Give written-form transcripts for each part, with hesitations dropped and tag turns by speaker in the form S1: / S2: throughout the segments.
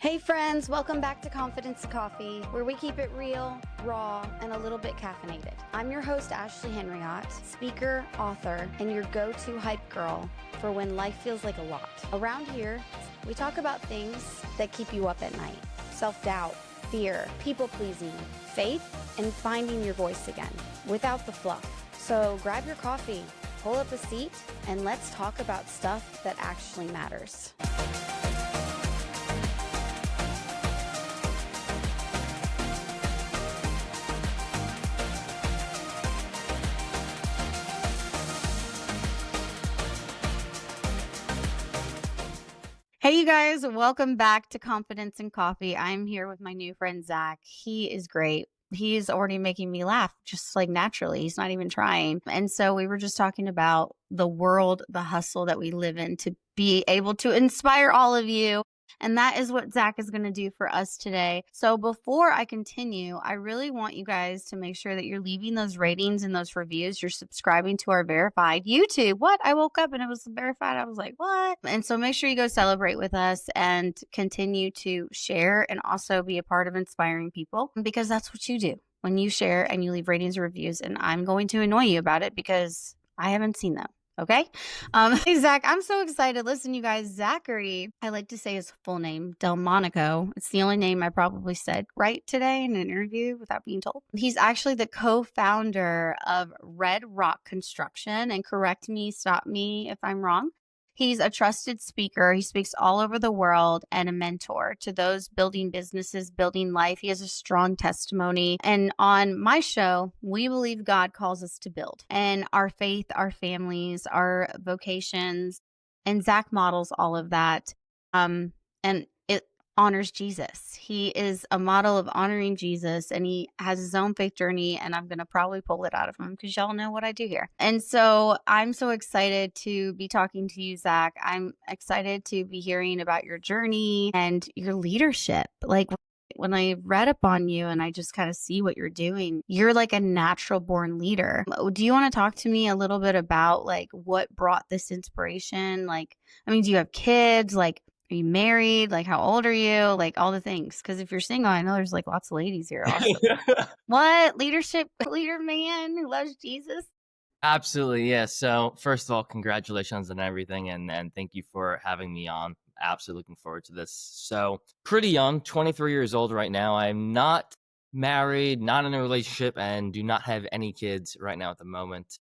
S1: Hey friends, welcome back to Confidence Coffee, where we keep it real, raw, and a little bit caffeinated. I'm your host, Ashley Henriott, speaker, author, and your go-to hype girl for when life feels like a lot. Around here, we talk about things that keep you up at night. Self-doubt, fear, people-pleasing, faith, and finding your voice again, without the fluff. So grab your coffee, pull up a seat, and let's talk about stuff that actually matters. Hey, you guys, welcome back to Confidence and Coffee. I'm here with my new friend, Zach. He is great. He's already making me laugh just like naturally. He's not even trying. And so we were just talking about the world, the hustle that we live in to be able to inspire all of you. And that is what Zach is going to do for us today. So before I continue, I really want you guys to make sure that you're leaving those ratings and those reviews. You're subscribing to our verified YouTube. What? I woke up and it was verified. I was like, what? And so make sure you go celebrate with us and continue to share and also be a part of inspiring people, because that's what you do when you share and you leave ratings and reviews. And I'm going to annoy you about it because I haven't seen them. Okay. Hey, Zach, I'm so excited. Listen, you guys, Zachary, I like to say his full name, Del Monaco. It's the only name I probably said right today in an interview without being told. He's actually the co-founder of Red Rock Construction. And correct me, stop me if I'm wrong. He's a trusted speaker. He speaks all over the world and a mentor to those building businesses, building life. He has a strong testimony. And on my show, we believe God calls us to build, and our faith, our families, our vocations, and Zach models all of that. And it honors Jesus. He is a model of honoring Jesus, and he has his own faith journey, and I'm going to probably pull it out of him because y'all know what I do here. And so I'm so excited to be talking to you, Zach. I'm excited to be hearing about your journey and your leadership. Like, when I read up on you and I just kind of see what you're doing, you're like a natural born leader. Do you want to talk to me a little bit about like what brought this inspiration? Like, I mean, do you have kids? Like, are you married? Like, how old are you? Like, all the things. Because if you're single, I know there's like lots of ladies here also. What? Leadership leader man who loves Jesus?
S2: Absolutely. Yeah. So first of all, congratulations on everything. And thank you for having me on. Absolutely looking forward to this. So pretty young, 23 years old right now. I'm not married, not in a relationship, and do not have any kids right now at the moment.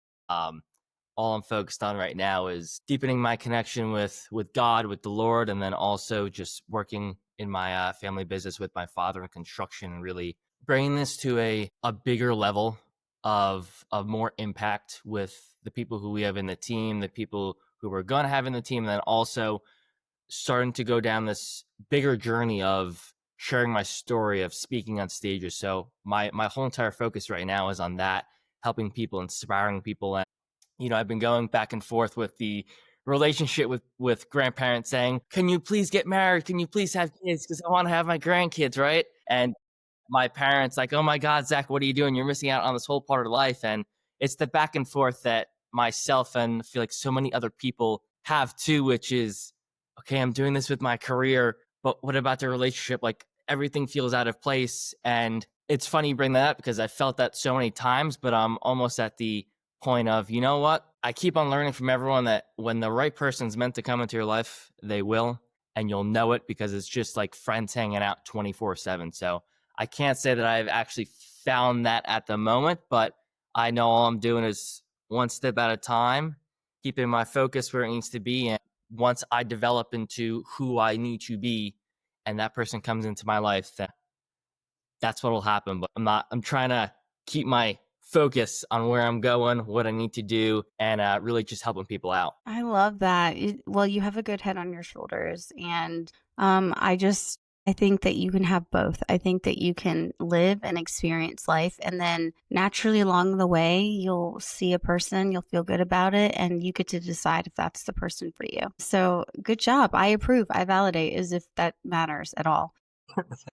S2: All I'm focused on right now is deepening my connection with God, with the Lord, and then also just working in my family business with my father in construction, and really bringing this to a bigger level of more impact with the people who we have in the team, the people who we're going to have in the team, and then also starting to go down this bigger journey of sharing my story, of speaking on stages. So my whole entire focus right now is on that, helping people, inspiring people. And I've been going back and forth with the relationship with grandparents saying, can you please get married? Can you please have kids? Because I want to have my grandkids, right? And my parents like, oh my God, Zach, what are you doing? You're missing out on this whole part of life. And it's the back and forth that myself and I feel like so many other people have too, which is, okay, I'm doing this with my career, but what about the relationship? Like, everything feels out of place. And it's funny you bring that up because I felt that so many times, but I'm almost at the point of, you know what? I keep on learning from everyone that when the right person's meant to come into your life, they will, and you'll know it because it's just like friends hanging out 24/7. So I can't say that I've actually found that at the moment, but I know all I'm doing is one step at a time, keeping my focus where it needs to be. And once I develop into who I need to be and that person comes into my life, that's what will happen. But I'm trying to keep my focus on where I'm going, what I need to do, and really just helping people out.
S1: I love that. Well, you have a good head on your shoulders. And I think that you can have both. I think that you can live and experience life, and then naturally along the way, you'll see a person, you'll feel good about it, and you get to decide if that's the person for you. So good job. I approve. I validate, as if that matters at all.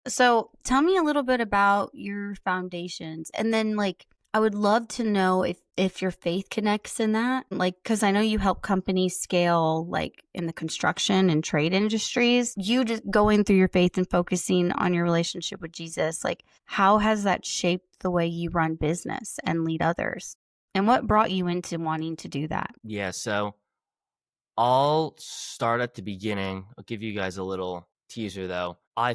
S1: So tell me a little bit about your foundations. And then, like, I would love to know if your faith connects in that. Like, because I know you help companies scale, like in the construction and trade industries. You just going through your faith and focusing on your relationship with Jesus, like, how has that shaped the way you run business and lead others? And what brought you into wanting to do that?
S2: Yeah, so I'll start at the beginning. I'll give you guys a little teaser though. I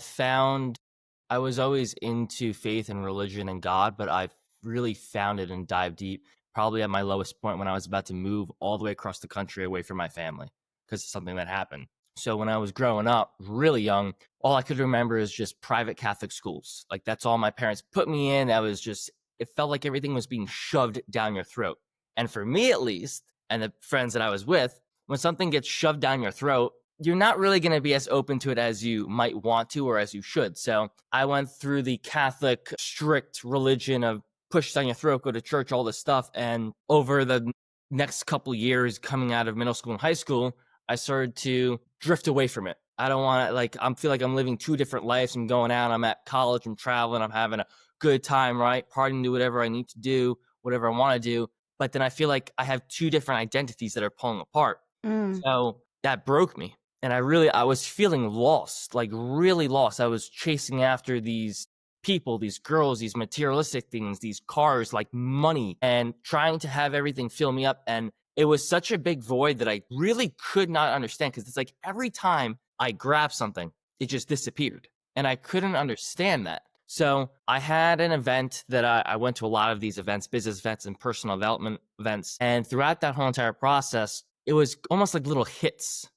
S2: was always into faith and religion and God, but I really found it and dived deep probably at my lowest point when I was about to move all the way across the country away from my family because of something that happened. So when I was growing up, really young, all I could remember is just private Catholic schools. Like that's all my parents put me in. It felt like everything was being shoved down your throat. And for me at least, and the friends that I was with, when something gets shoved down your throat, you're not really going to be as open to it as you might want to or as you should. So I went through the Catholic strict religion of push down your throat, go to church, all this stuff. And over the next couple years coming out of middle school and high school, I started to drift away from it. I don't want to, like, I feel like I'm living two different lives. I'm going out, I'm at college, I'm traveling, I'm having a good time, right? Partying, do whatever I need to do, whatever I want to do. But then I feel like I have two different identities that are pulling apart.
S1: Mm.
S2: So that broke me. And I was feeling lost, like really lost. I was chasing after these people, these girls, these materialistic things, these cars, like money, and trying to have everything fill me up. And it was such a big void that I really could not understand because it's like every time I grabbed something, it just disappeared. And I couldn't understand that. So I had an event that I went to a lot of these events, business events and personal development events. And throughout that whole entire process, it was almost like little hits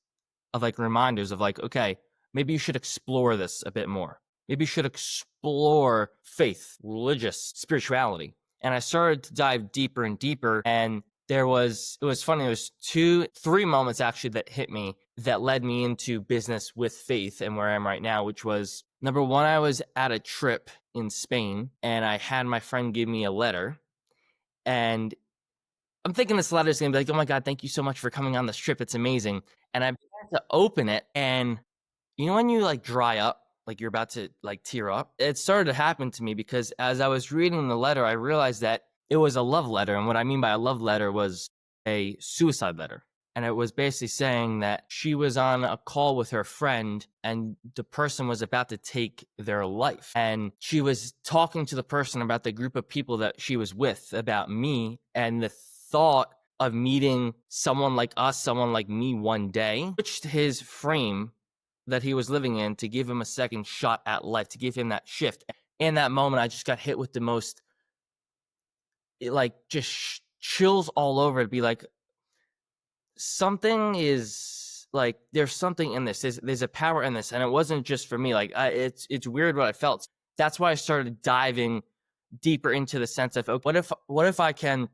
S2: of like reminders of like, okay, maybe you should explore this a bit more. Maybe you should explore faith, religious spirituality. And I started to dive deeper and deeper. And it was funny. There was 3 moments actually that hit me that led me into business with faith and where I am right now, which was number one, I was at a trip in Spain and I had my friend give me a letter. And I'm thinking this letter is going to be like, oh my God, thank you so much for coming on this trip. It's amazing. And I began to open it. And you know, when you like dry up, like you're about to like tear up, it started to happen to me because as I was reading the letter, I realized that it was a love letter. And what I mean by a love letter was a suicide letter. And it was basically saying that she was on a call with her friend and the person was about to take their life. And she was talking to the person about the group of people that she was with, about me, and the thought of meeting someone like us, someone like me one day, switched his frame that he was living in to give him a second shot at life, to give him that shift. In that moment, I just got hit with the most, just chills all over. It'd be like, something is like, there's something in this. There's a power in this. And it wasn't just for me. Like, it's weird what I felt. That's why I started diving deeper into the sense of, okay, what if I can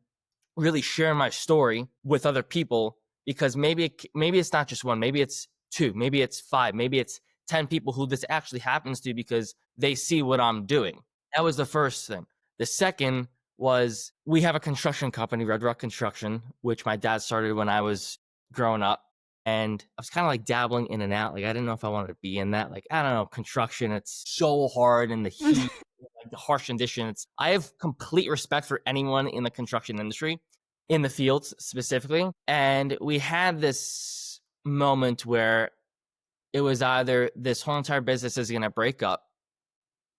S2: really share my story with other people, because maybe it's not just one, maybe it's 2, maybe it's 5, maybe it's 10 people who this actually happens to because they see what I'm doing. That was the first thing. The second was we have a construction company, Red Rock Construction, which my dad started when I was growing up. And I was kind of like dabbling in and out. Like, I didn't know if I wanted to be in that. Like, I don't know, construction, it's so hard and the heat, like the harsh conditions. I have complete respect for anyone in the construction industry, in the fields specifically. And we had this moment where it was either this whole entire business is going to break up.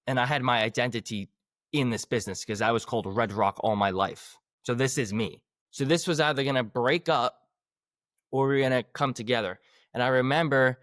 S2: And I had my identity in this business because I was called Red Rock all my life. So this is me. So this was either going to break up or we're going to come together. And I remember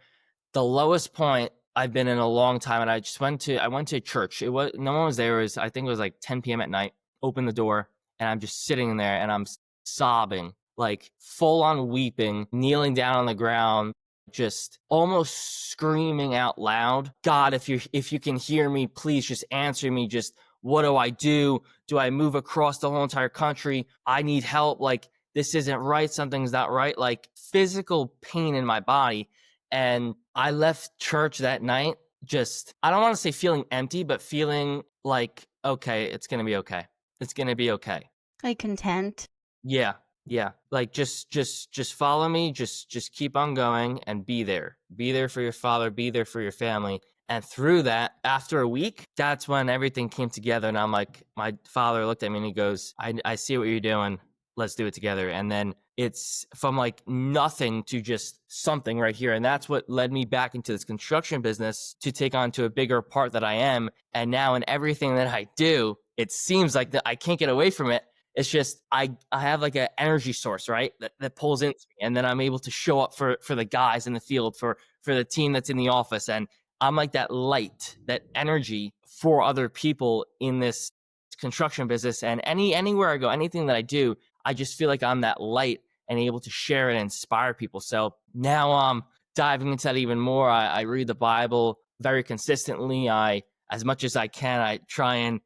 S2: the lowest point I've been in a long time. And I went to church. No one was there. I think it was like 10 p.m. at night, open the door. And I'm just sitting in there and I'm sobbing, like full on weeping, kneeling down on the ground, just almost screaming out loud. God, if you can hear me, please just answer me. Just what do I do? Do I move across the whole entire country? I need help. Like, this isn't right. Something's not right. Like, physical pain in my body. And I left church that night just, I don't want to say feeling empty, but feeling like, okay, it's going to be okay. It's going to be okay.
S1: Like content.
S2: Yeah. Yeah. Like, just follow me. Just keep on going and be there. Be there for your father. Be there for your family. And through that, after a week, that's when everything came together. And I'm like, my father looked at me and he goes, I see what you're doing. Let's do it together. And then it's from like nothing to just something right here. And that's what led me back into this construction business to take on to a bigger part that I am. And now in everything that I do, it seems like that I can't get away from it. It's just I have like an energy source, right? That pulls into me. And then I'm able to show up for the guys in the field, for the team that's in the office. And I'm like that light, that energy for other people in this construction business. And anywhere I go, anything that I do, I just feel like I'm that light and able to share and inspire people. So now I'm diving into that even more. I read the Bible very consistently. As much as I can, I try and,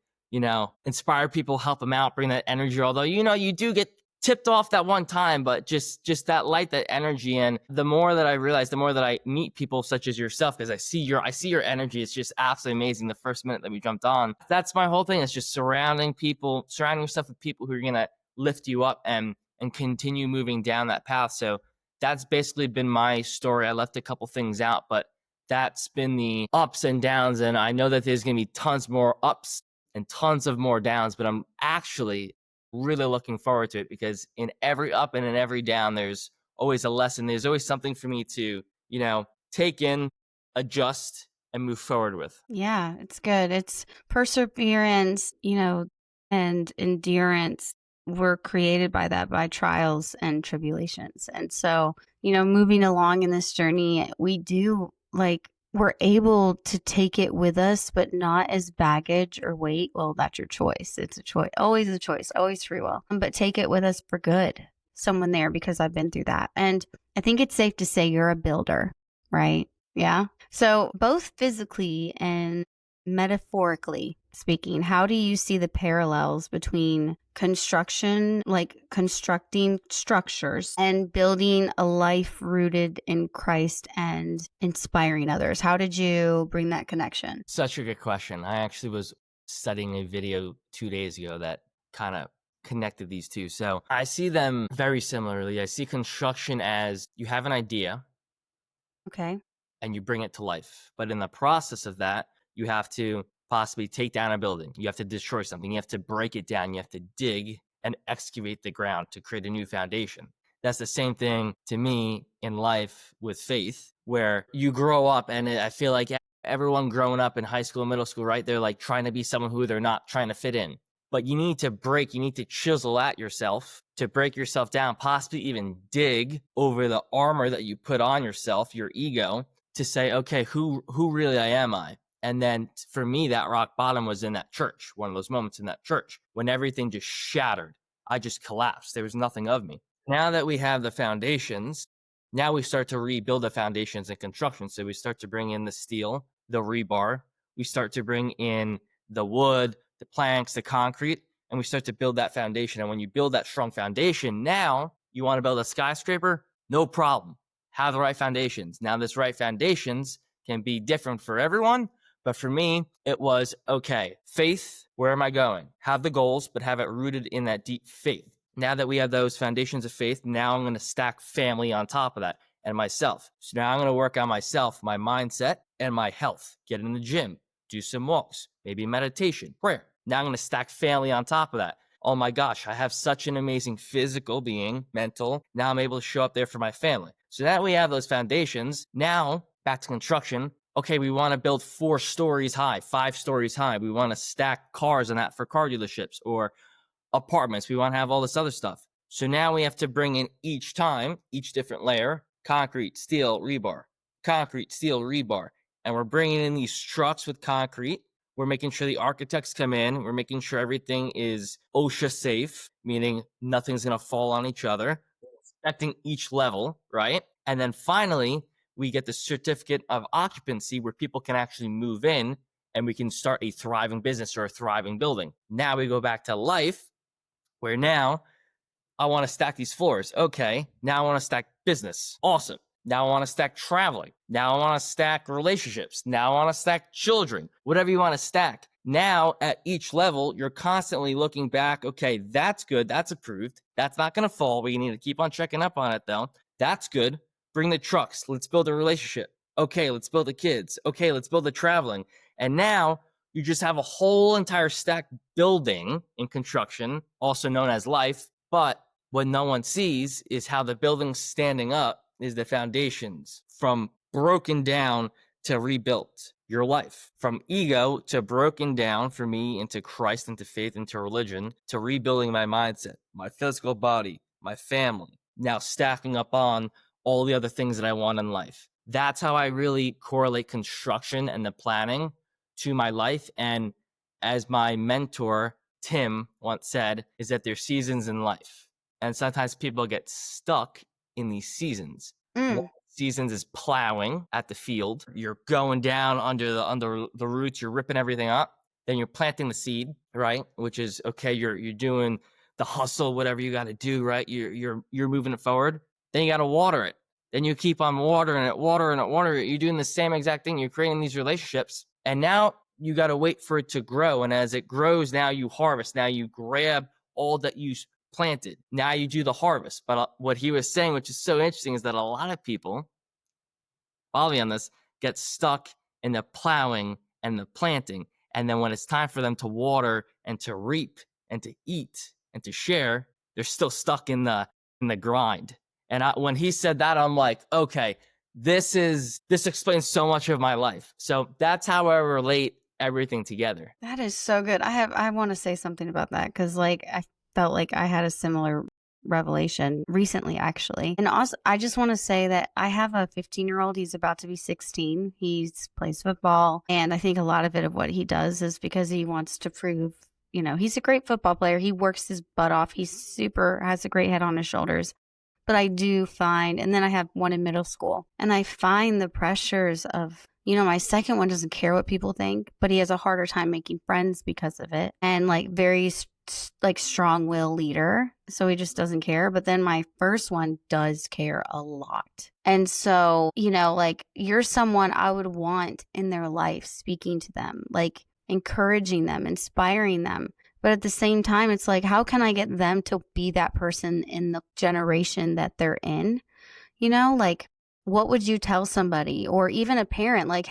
S2: inspire people, help them out, bring that energy. Although, you do get tipped off that one time, but just that light, that energy. And the more that I realize, the more that I meet people such as yourself, because I see your energy. It's just absolutely amazing. The first minute that we jumped on, that's my whole thing. It's just surrounding yourself with people who are going to lift you up and continue moving down that path. So that's basically been my story. I left a couple things out, but that's been the ups and downs. And I know that there's going to be tons more ups and tons of more downs, but I'm actually really looking forward to it, because in every up and in every down, there's always a lesson. There's always something for me to, take in, adjust, and move forward with.
S1: Yeah, it's good. It's perseverance, and endurance were created by that, by trials and tribulations. And so, moving along in this journey, we're able to take it with us, but not as baggage or weight. Well, that's your choice. It's a choice, always free will, but take it with us for good. Someone there, because I've been through that. And I think it's safe to say you're a builder, right? Yeah. So both physically and metaphorically speaking, how do you see the parallels between construction, like constructing structures, and building a life rooted in Christ and inspiring others? How did you bring that connection?
S2: Such a good question. I actually was studying a video 2 days ago that kind of connected these two. So I see them very similarly. I see construction as you have an idea
S1: Okay.
S2: and you bring it to life. But in the process of that, you have to possibly take down a building. You have to destroy something. You have to break it down. You have to dig and excavate the ground to create a new foundation. That's the same thing to me in life with faith, where you grow up, and I feel like everyone growing up in high school, middle school, right? They're like trying to be someone who they're not, trying to fit in. But you need to chisel at yourself to break yourself down, possibly even dig over the armor that you put on yourself, your ego, to say, okay, who really am I? And then for me, that rock bottom was in that church, one of those moments in that church when everything just shattered. I just collapsed. There was nothing of me. Now that we have the foundations, now we start to rebuild the foundations and construction. So we start to bring in the steel, the rebar. We start to bring in the wood, the planks, the concrete, and we start to build that foundation. And when you build that strong foundation, now you want to build a skyscraper? No problem. Have the right foundations. Now, this right foundations can be different for everyone. But for me, it was, okay, faith, where am I going? Have the goals, but have it rooted in that deep faith. Now that we have those foundations of faith, now I'm going to stack family on top of that and myself. So now I'm going to work on myself, my mindset, and my health. Get in the gym, do some walks, maybe meditation, prayer. Now I'm going to stack family on top of that. Oh my gosh, I have such an amazing physical being, mental. Now I'm able to show up there for my family. So now we have those foundations. Now back to construction. Okay, we want to build 4 stories high, 5 stories high. We want to stack cars on that for car dealerships or apartments. We want to have all this other stuff. So now we have to bring in each different layer, concrete, steel, rebar, concrete, steel, rebar. And we're bringing in these trucks with concrete. We're making sure the architects come in. We're making sure everything is OSHA safe, meaning nothing's going to fall on each other. We're inspecting each level, right? And then finally, we get the certificate of occupancy where people can actually move in and we can start a thriving business or a thriving building. Now we go back to life, where now I want to stack these floors. Okay, now I want to stack business. Awesome. Now I want to stack traveling. Now I want to stack relationships. Now I want to stack children. Whatever you want to stack. Now at each level, you're constantly looking back. Okay, that's good. That's approved. That's not going to fall. We need to keep on checking up on it though. That's good. Bring the trucks. Let's build a relationship. Okay, let's build the kids. Okay, let's build the traveling. And now you just have a whole entire stack building in construction, also known as life. But what no one sees is how the building's standing up is the foundations from broken down to rebuilt. Your life from ego to broken down for me into Christ, into faith, into religion, to rebuilding my mindset, my physical body, my family, now stacking up on all the other things that I want in life. That's how I really correlate construction and the planning to my life. And as my mentor, Tim, once said, is that there's seasons in life. And sometimes people get stuck in these seasons.
S1: Mm.
S2: Seasons is plowing at the field. You're going down under the roots. You're ripping everything up. Then you're planting the seed, right? Which is okay. You're doing the hustle, whatever you got to do, right? You're moving it forward. Then you got to water it. Then you keep on watering it. You're doing the same exact thing. You're creating these relationships, and now you got to wait for it to grow. And as it grows, now you harvest. Now you grab all that you planted. Now you do the harvest. But what he was saying, which is so interesting, is that a lot of people, follow me on this, get stuck in the plowing and the planting. And then when it's time for them to water and to reap and to eat and to share, they're still stuck in the grind. And when he said that, I'm like, okay, this explains so much of my life. So that's how I relate everything together.
S1: That is so good. I want to say something about that because like I felt like I had a similar revelation recently actually. And also I just want to say that I have a 15-year-old. He's about to be 16. He plays football, and I think a lot of it of what he does is because he wants to prove, you know, he's a great football player. He works his butt off. Has a great head on his shoulders. But I do find, and then I have one in middle school, and I find the pressures of, you know, my second one doesn't care what people think, but he has a harder time making friends because of it. And like very like strong will leader. So he just doesn't care. But then my first one does care a lot. And so, you know, like you're someone I would want in their life, speaking to them, like encouraging them, inspiring them. But at the same time, it's like, how can I get them to be that person in the generation that they're in? You know, like, what would you tell somebody, or even a parent, like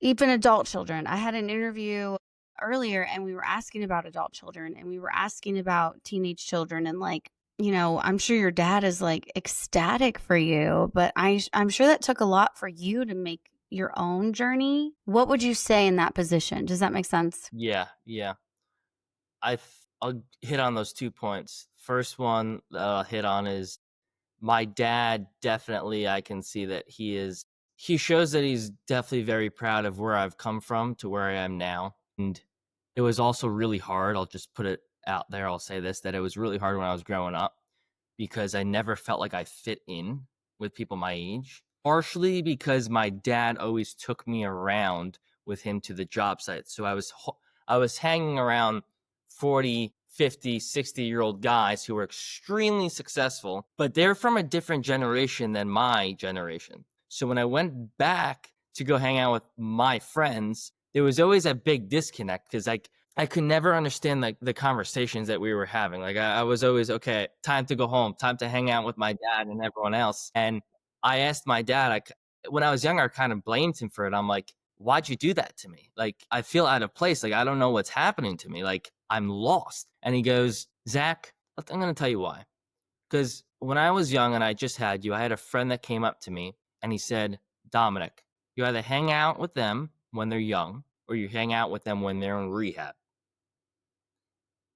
S1: even adult children? I had an interview earlier and we were asking about adult children and we were asking about teenage children. And like, you know, I'm sure your dad is like ecstatic for you, but I'm sure that took a lot for you to make your own journey. What would you say in that position? Does that make sense?
S2: Yeah. I'll hit on those 2 points. First one I'll hit on is my dad. Definitely, I can see that he shows that he's definitely very proud of where I've come from to where I am now. And it was also really hard. I'll just put it out there. I'll say this, that it was really hard when I was growing up because I never felt like I fit in with people my age. Partially because my dad always took me around with him to the job site. So I was hanging around 40, 50, 60-year-old guys who were extremely successful, but they're from a different generation than my generation. So when I went back to go hang out with my friends, there was always a big disconnect because I could never understand like the conversations that we were having. Like I was always, okay, time to go home, time to hang out with my dad and everyone else. And I asked my dad, when I was younger, I kind of blamed him for it. I'm like, why'd you do that to me? Like, I feel out of place. Like, I don't know what's happening to me. Like, I'm lost. And he goes, Zach, I'm going to tell you why. Because when I was young and I just had you, I had a friend that came up to me and he said, Dominic, you either hang out with them when they're young or you hang out with them when they're in rehab.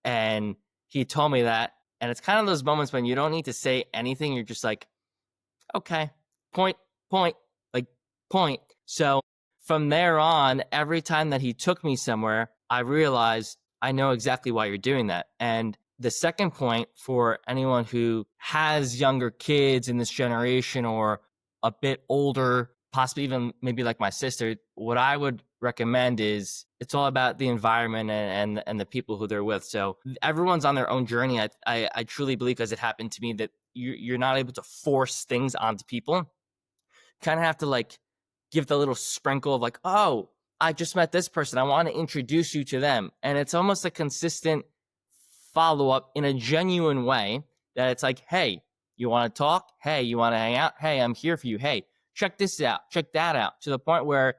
S2: And he told me that. And it's kind of those moments when you don't need to say anything. You're just like, okay, point, like point. So from there on, every time that he took me somewhere, I realized I know exactly why you're doing that. And the second point for anyone who has younger kids in this generation or a bit older, possibly even maybe like my sister, what I would recommend is it's all about the environment and the people who they're with. So everyone's on their own journey. I truly believe, because it happened to me, that you're not able to force things onto people. You kind of have to like give the little sprinkle of like, oh, I just met this person, I want to introduce you to them. And it's almost a consistent follow-up in a genuine way that it's like, hey, you want to talk? Hey, you want to hang out? Hey, I'm here for you. Hey, check this out, check that out, to the point where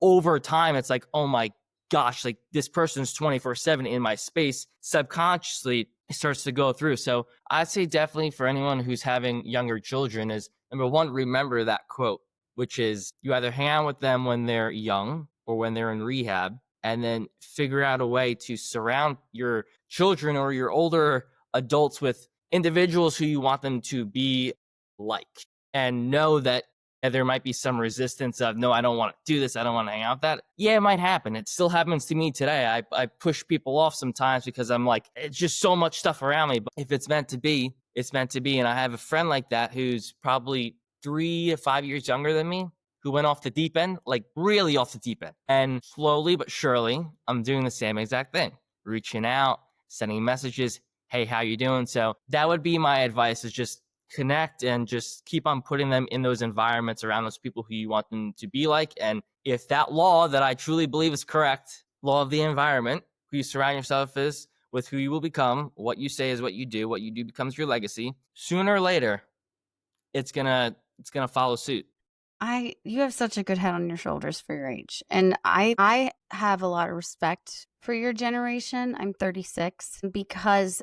S2: over time, it's like, oh my gosh, like this person's 24/7 in my space. Subconsciously, it starts to go through. So I'd say definitely for anyone who's having younger children is, number one, remember that quote, which is you either hang out with them when they're young or when they're in rehab, and then figure out a way to surround your children or your older adults with individuals who you want them to be like, and know that there might be some resistance of, no, I don't want to do this, I don't want to hang out with that. Yeah, it might happen. It still happens to me today. I push people off sometimes because I'm like, it's just so much stuff around me. But if it's meant to be, it's meant to be. And I have a friend like that who's probably 3 to 5 years younger than me, who went off the deep end, like really off the deep end. And slowly but surely, I'm doing the same exact thing, reaching out, sending messages. Hey, how you doing? So that would be my advice, is just connect and just keep on putting them in those environments around those people who you want them to be like. And if that law that I truly believe is correct, law of the environment, who you surround yourself with who you will become, what you say is what you do becomes your legacy, sooner or later, it's gonna follow suit.
S1: You have such a good head on your shoulders for your age. And I have a lot of respect for your generation. I'm 36, because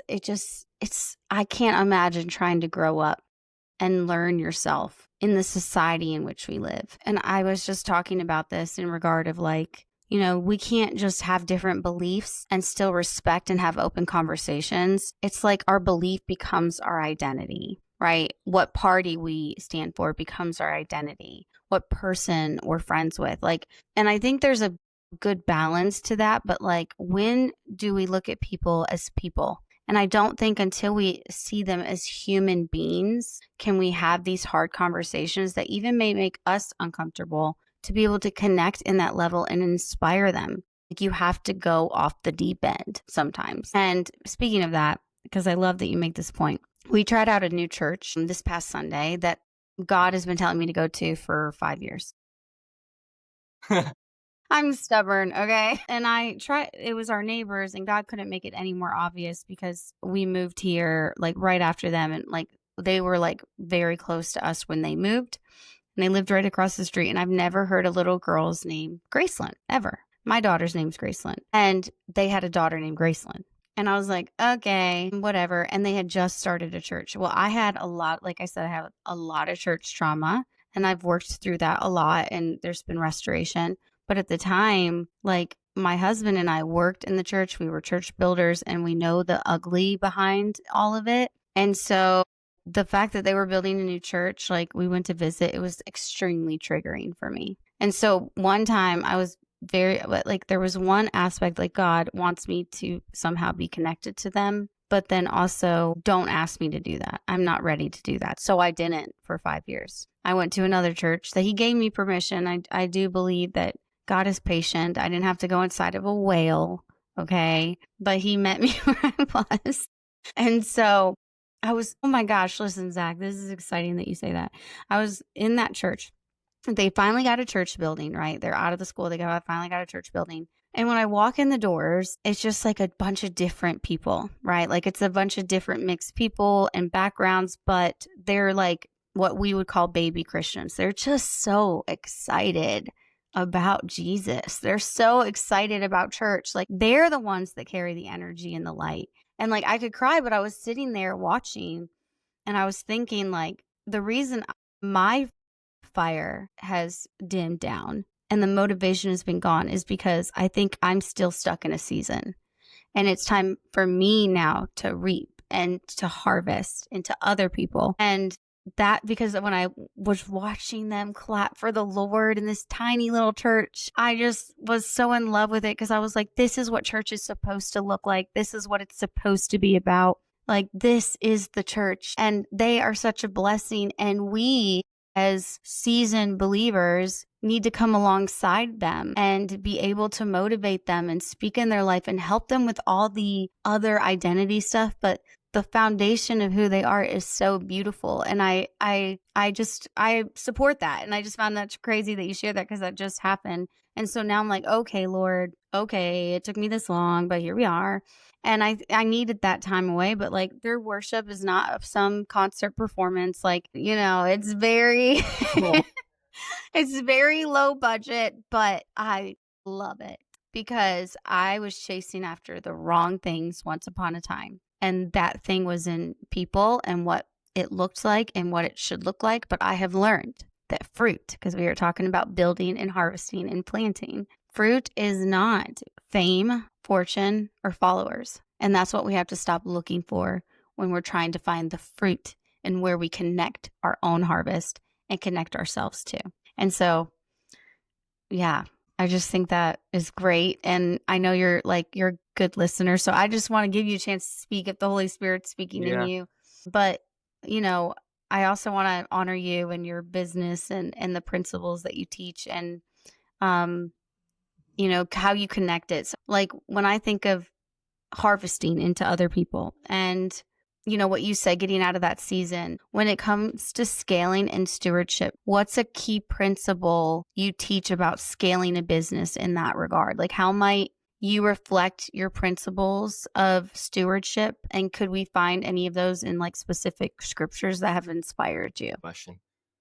S1: I can't imagine trying to grow up and learn yourself in the society in which we live. And I was just talking about this in regard of like, we can't just have different beliefs and still respect and have open conversations. It's like our belief becomes our identity, right? What party we stand for becomes our identity. What person we're friends with. And I think there's a good balance to that. But like, when do we look at people as people? And I don't think until we see them as human beings can we have these hard conversations that even may make us uncomfortable, to be able to connect in that level and inspire them. Like, you have to go off the deep end sometimes. And speaking of that, because I love that you make this point, we tried out a new church this past Sunday that God has been telling me to go to for 5 years. I'm stubborn, okay? And it was our neighbors, and God couldn't make it any more obvious because we moved here like right after them, and like they were like very close to us when they moved, and they lived right across the street. And I've never heard a little girl's name Graceland, ever. My daughter's name's Graceland, and they had a daughter named Graceland. And I was like, okay, whatever. And they had just started a church. Well, I had like I said, I have a lot of church trauma, and I've worked through that a lot, and there's been restoration. But at the time, like, my husband and I worked in the church. We were church builders, and we know the ugly behind all of it. And so the fact that they were building a new church, like, we went to visit, it was extremely triggering for me. And so one time I was there was one aspect, like, God wants me to somehow be connected to them, but then also don't ask me to do that. I'm not ready to do that. So I didn't for 5 years. I went to another church that he gave me permission. I do believe that God is patient. I didn't have to go inside of a whale, okay? But he met me where I was. And so oh my gosh, listen, Zach, this is exciting that you say that. I was in that church. They finally got a church building, right? They're out of the school. They finally got a church building. And when I walk in the doors, it's just like a bunch of different people, right? Like, it's a bunch of different mixed people and backgrounds, but they're like what we would call baby Christians. They're just so excited about Jesus. They're so excited about church. Like, they're the ones that carry the energy and the light. And like, I could cry, but I was sitting there watching, and I was thinking, like, the reason my fire has dimmed down and the motivation has been gone is because I think I'm still stuck in a season, and it's time for me now to reap and to harvest into other people. And that, because when I was watching them clap for the Lord in this tiny little church, I just was so in love with it, because I was like, this is what church is supposed to look like. This is what it's supposed to be about. Like, this is the church, and they are such a blessing. And we, as seasoned believers, need to come alongside them and be able to motivate them and speak in their life and help them with all the other identity stuff. But the foundation of who they are is so beautiful. And I support that. And I just found that crazy that you shared that, because that just happened. And so now I'm like, okay, Lord, okay, it took me this long, but here we are. And I needed that time away. But like, their worship is not some concert performance. Like, it's very,
S2: Cool.
S1: It's very low budget, but I love it because I was chasing after the wrong things once upon a time. And that thing was in people and what it looked like and what it should look like. But I have learned that fruit, because we were talking about building and harvesting and planting, fruit is not fame, fortune, or followers. And that's what we have to stop looking for when we're trying to find the fruit and where we connect our own harvest and connect ourselves to. And so, yeah, I just think that is great. And I know you're a good listener. So I just want to give you a chance to speak if the Holy Spirit's speaking in
S2: Yeah.
S1: you. But, you know, I also want to honor you and your business and the principles that you teach and, um, how you connect it. So, like when I think of harvesting into other people and what you said, getting out of that season, when it comes to scaling and stewardship, what's a key principle you teach about scaling a business in that regard? Like how might you reflect your principles of stewardship, and could we find any of those in like specific scriptures that have inspired you?
S2: Question.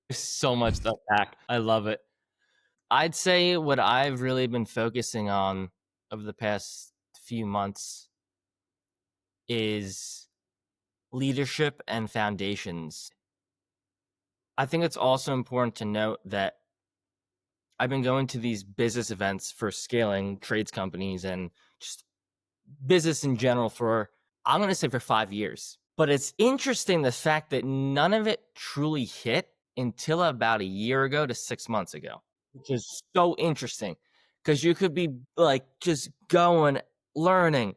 S2: There's so much to unpack. I love it. I'd say what I've really been focusing on over the past few months is leadership and foundations. I think it's also important to note that I've been going to these business events for scaling trades companies and just business in general I'm going to say for 5 years. But it's interesting the fact that none of it truly hit until about a year ago to 6 months ago, which is so interesting because you could be like just going, learning,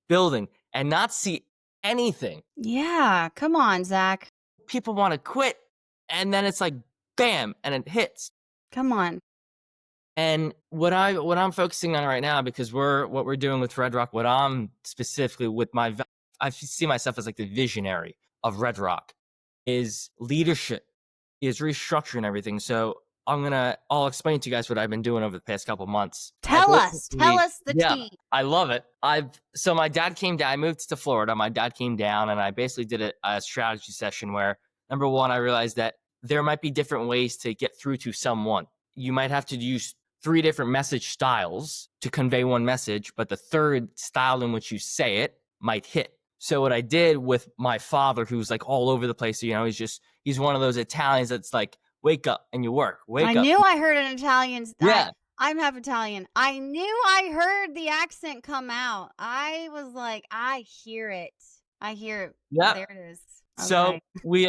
S2: building, and not see anything.
S1: Yeah, come on, Zach.
S2: People want to quit, and then it's like, bam, and it hits.
S1: Come on.
S2: And what I'm focusing on right now, because what we're doing with Red Rock, what I'm specifically with I see myself as like the visionary of Red Rock, is leadership, is restructuring everything. So I'll explain to you guys what I've been doing over the past couple months.
S1: Tell us the
S2: Yeah,
S1: tea.
S2: I love it. So my dad came down. I moved to Florida. My dad came down, and I basically did a strategy session where, number one, I realized that there might be different ways to get through to someone. You might have to use 3 different message styles to convey one message, but the third style in which you say it might hit. So what I did with my father, who's like all over the place, he's one of those Italians that's like, wake up and you work.
S1: I knew I heard an Italian.
S2: Yeah.
S1: I'm half Italian. I knew I heard the accent come out. I was like, I hear it.
S2: Yeah.
S1: There it is. Okay.
S2: So we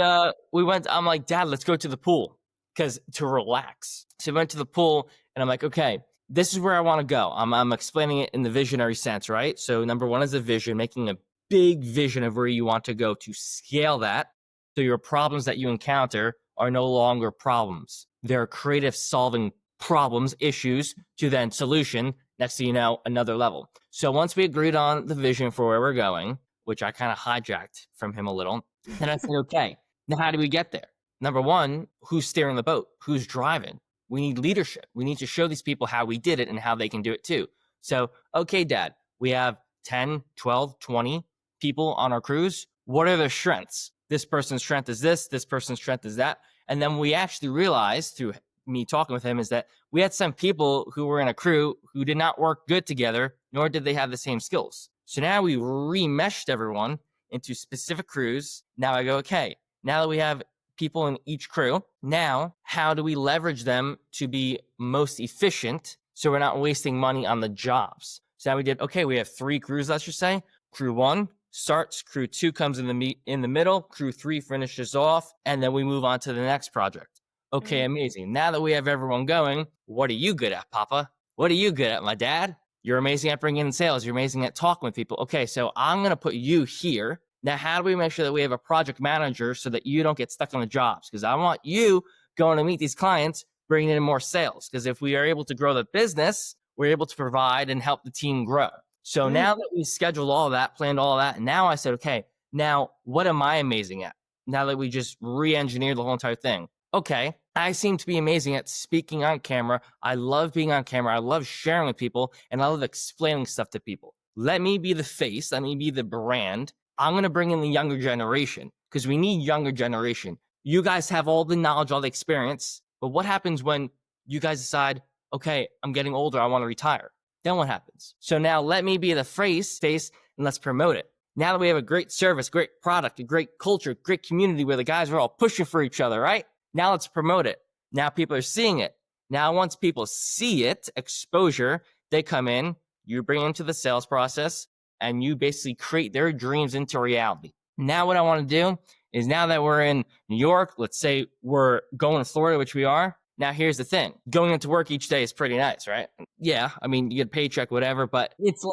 S2: went, I'm like, Dad, let's go to the pool to relax. So we went to the pool and I'm like, okay, this is where I want to go. I'm explaining it in the visionary sense, right? So number one is a vision, making a big vision of where you want to go to scale that. So your problems that you encounter are no longer problems. They're creative solving problems, issues to then solution. Next thing you know, another level. So once we agreed on the vision for where we're going, which I kind of hijacked from him a little, then I said, okay, now how do we get there? Number one, who's steering the boat? Who's driving? We need leadership. We need to show these people how we did it and how they can do it too. So, okay, Dad, we have 10, 12, 20 people on our cruise. What are their strengths? This person's strength is this person's strength is that. And then we actually realized through me talking with him is that we had some people who were in a crew who did not work good together, nor did they have the same skills. So now we remeshed everyone into specific crews. Now I go, okay, now that we have people in each crew, now how do we leverage them to be most efficient so we're not wasting money on the jobs? So now we did, okay, we have 3 crews, let's just say. Crew 1 starts, crew 2 comes in the middle, crew 3 finishes off, and then we move on to the next project. Okay, amazing. Now that we have everyone going, what are you good at, Papa? What are you good at, my dad? You're amazing at bringing in sales. You're amazing at talking with people. Okay, so I'm going to put you here. Now, how do we make sure that we have a project manager so that you don't get stuck on the jobs? Because I want you going to meet these clients, bringing in more sales. Because if we are able to grow the business, we're able to provide and help the team grow. So now that we scheduled all that, planned all that, now I said, okay, now what am I amazing at? Now that we just re-engineered the whole entire thing. Okay, I seem to be amazing at speaking on camera. I love being on camera. I love sharing with people, and I love explaining stuff to people. Let me be the face. Let me be the brand. I'm going to bring in the younger generation because we need younger generation. You guys have all the knowledge, all the experience. But what happens when you guys decide, okay, I'm getting older, I want to retire? Then what happens? So now let me be the face, and let's promote it. Now that we have a great service, great product, a great culture, great community where the guys are all pushing for each other, right? Now let's promote it. Now people are seeing it. Now once people see it, exposure, they come in, you bring them to the sales process, and you basically create their dreams into reality. Now what I want to do is, now that we're in New York, let's say we're going to Florida, which we are. Now, here's the thing. Going into work each day is pretty nice, right? Yeah, I mean, you get a paycheck, whatever, but it's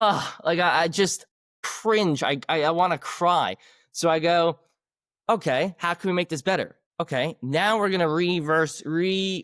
S2: like, I just cringe. I want to cry. So I go, okay, how can we make this better? Okay, now we're going to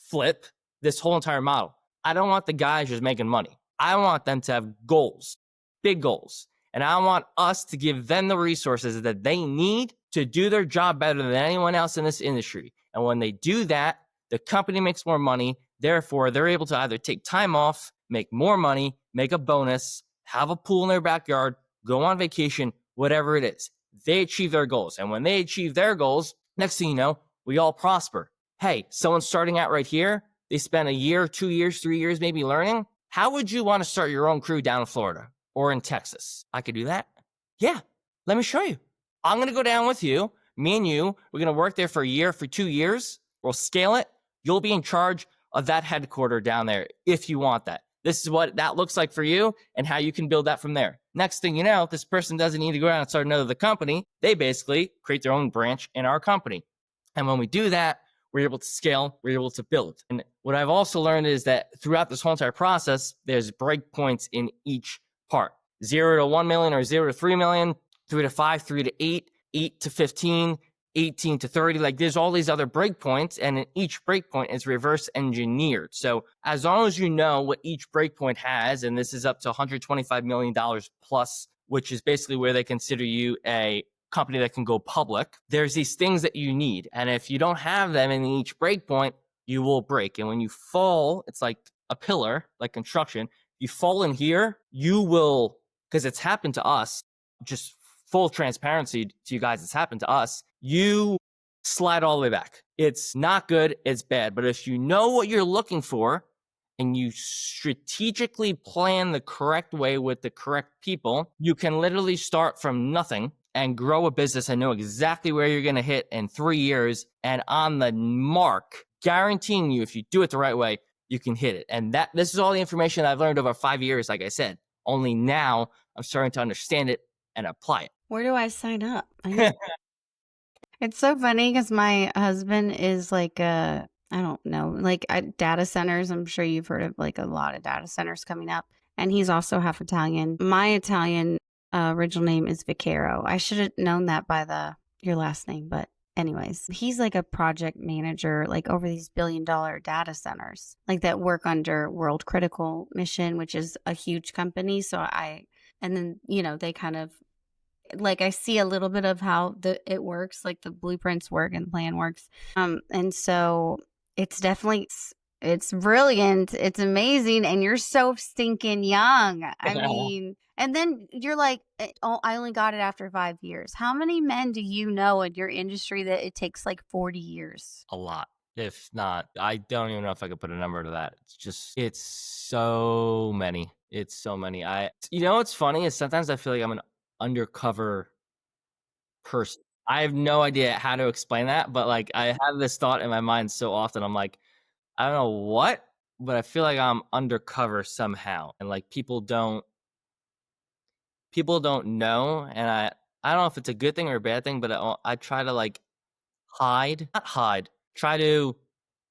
S2: flip this whole entire model. I don't want the guys just making money. I want them to have goals, big goals. And I want us to give them the resources that they need to do their job better than anyone else in this industry. And when they do that, the company makes more money. Therefore, they're able to either take time off, make more money, make a bonus, have a pool in their backyard, go on vacation, whatever it is. They achieve their goals. And when they achieve their goals, next thing you know, we all prosper. Hey, someone's starting out right here. They spend a year, 2 years, 3 years maybe learning. How would you want to start your own crew down in Florida or in Texas? I could do that. Yeah, let me show you. I'm going to go down with you. Me and you, we're going to work there for a year, for 2 years. We'll scale it. You'll be in charge of that headquarter down there if you want that. This is what that looks like for you and how you can build that from there. Next thing you know, this person doesn't need to go out and start another company. They basically create their own branch in our company. And when we do that, we're able to scale, we're able to build. And what I've also learned is that throughout this whole entire process, there's breakpoints in each part. 0 to 1 million or 0 to 3 million, 3 to 5, 3 to 8, 8 to 15, 18 to 30. Like, there's all these other breakpoints, and in each breakpoint is reverse engineered. So as long as you know what each breakpoint has, and this is up to $125 million plus, which is basically where they consider you a company that can go public, there's these things that you need. And if you don't have them in each breakpoint, you will break. And when you fall, it's like a pillar, like construction. You fall in here, you will, because it's happened to us, just full transparency to you guys, it's happened to us, you slide all the way back. It's not good, it's bad. But if you know what you're looking for and you strategically plan the correct way with the correct people, you can literally start from nothing and grow a business and know exactly where you're going to hit in 3 years. And on the mark, guaranteeing you, if you do it the right way, you can hit it. And this is all the information I've learned over 5 years, like I said. Only now I'm starting to understand it and apply it.
S1: Where do I sign up? It's so funny because my husband is like I don't know, like data centers. I'm sure you've heard of like a lot of data centers coming up. And he's also half Italian. My Italian original name is Vaccaro. I should have known that by your last name, but anyways, he's like a project manager, like over these billion-dollar data centers, like that work under World Critical Mission, which is a huge company. And then, they kind of, like, I see a little bit of how it works, like the blueprints work and the plan works. And so it's definitely, it's brilliant. It's amazing. And you're so stinking young. I mean, and then you're like, oh, I only got it after 5 years. How many men do you know in your industry that it takes like 40 years?
S2: A lot. If not, I don't even know if I could put a number to that. It's so many. It's so many. What's funny is sometimes I feel like I'm an undercover person. I have no idea how to explain that, but like I have this thought in my mind so often. I'm like, I don't know what, but I feel like I'm undercover somehow. And like people don't know. And I don't know if it's a good thing or a bad thing, but I try to like try to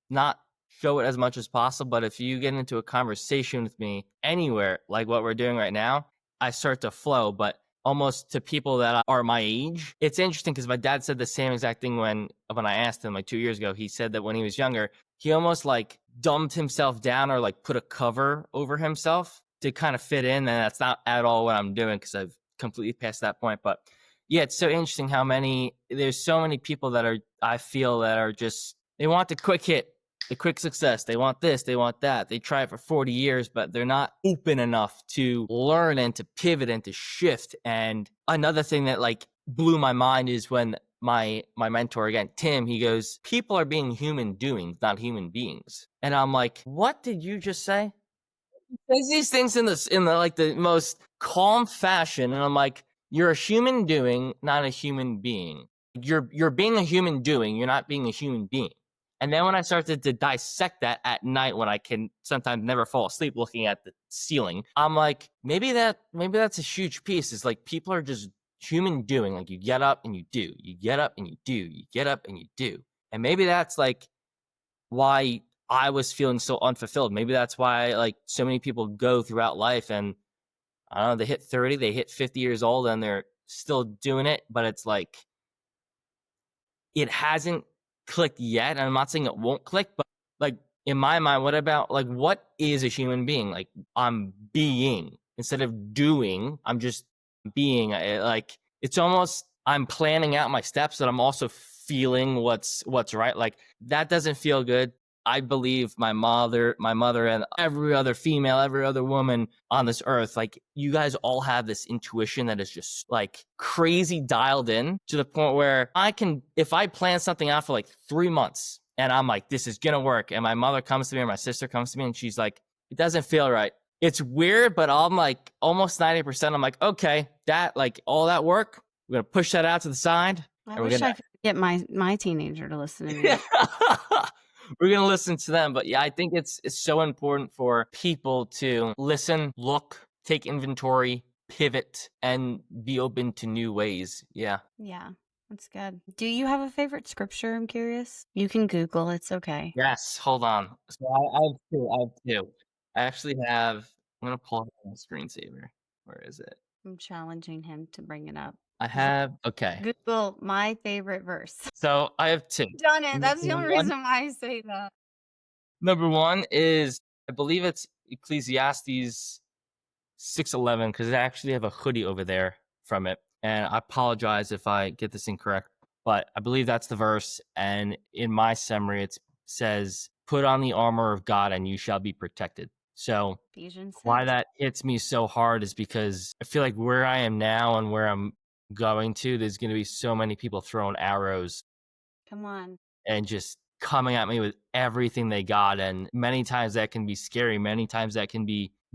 S2: not show it as much as possible. But if you get into a conversation with me anywhere, like what we're doing right now, I start to flow, but almost to people that are my age. It's interesting because my dad said the same exact thing when I asked him like 2 years ago. He said that when he was younger, he almost like dumbed himself down or like put a cover over himself to kind of fit in. And that's not at all what I'm doing because I've completely passed that point. But yeah, it's so interesting how there's so many people I feel that are just, they want the quick hit, the quick success. They want this, they want that. They try it for 40 years, but they're not open enough to learn and to pivot and to shift. And another thing that like blew my mind is when my mentor again, Tim, he goes, people are being human doings, not human beings. And I'm like, what did you just say? Says these things in the like the most calm fashion, and I'm like, you're a human doing, not a human being. You're being a human doing, you're not being a human being. And then when I started to dissect that at night, when I can sometimes never fall asleep looking at the ceiling, I'm like, maybe that's a huge piece. Is like people are just human doing. Like you get up and you do, you get up and you do, you get up and you do. And maybe that's like why I was feeling so unfulfilled. Maybe that's why like so many people go throughout life and I don't know, they hit 30, they hit 50 years old and they're still doing it, but it's like it hasn't clicked yet. And I'm not saying it won't click, but like in my mind, what is a human being? Like I'm being instead of doing, I'm just being. Like it's almost I'm planning out my steps, but I'm also feeling what's right. Like that doesn't feel good. I believe my mother, and every other female, every other woman on this earth, like you guys all have this intuition that is just like crazy dialed in to the point where if I plan something out for like 3 months and I'm like, this is going to work. And my mother comes to me or my sister comes to me and she's like, it doesn't feel right. It's weird, but I'm like almost 90%. I'm like, okay, that like all that work, we're going to push that out to the side.
S1: I wish I could get my teenager to listen to me.
S2: Yeah. We're going to listen to them. But yeah, I think it's so important for people to listen, look, take inventory, pivot, and be open to new ways. Yeah.
S1: Yeah, that's good. Do you have a favorite scripture? I'm curious. You can Google. It's okay.
S2: Yes. Hold on. So I have two. I actually have, I'm going to pull up my screensaver. Where is it?
S1: I'm challenging him to bring it up.
S2: I have, okay.
S1: Google my favorite verse.
S2: So I have two.
S1: Done it. That's the only reason why I say that.
S2: Number one is, I believe it's Ecclesiastes 6:11, because I actually have a hoodie over there from it. And I apologize if I get this incorrect, but I believe that's the verse. And in my summary, it says, put on the armor of God and you shall be protected. So
S1: Ephesians 6.
S2: Why that hits me so hard is because I feel like where I am now and where I'm going to, there's going to be so many people throwing arrows.
S1: Come on.
S2: And just coming at me with everything they got. And many times that can be scary. Many times that can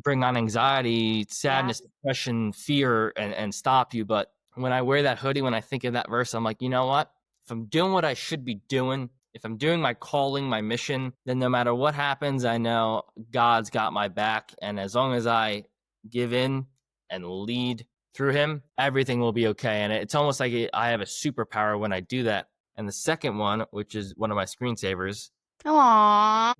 S2: bring on anxiety, sadness, depression, fear, and stop you. But when I wear that hoodie, when I think of that verse, I'm like, you know what? If I'm doing what I should be doing, if I'm doing my calling, my mission, then no matter what happens, I know God's got my back. And as long as I give in and lead through him, everything will be okay. And it's almost like I have a superpower when I do that. And the second one, which is one of my screensavers,
S1: Aww.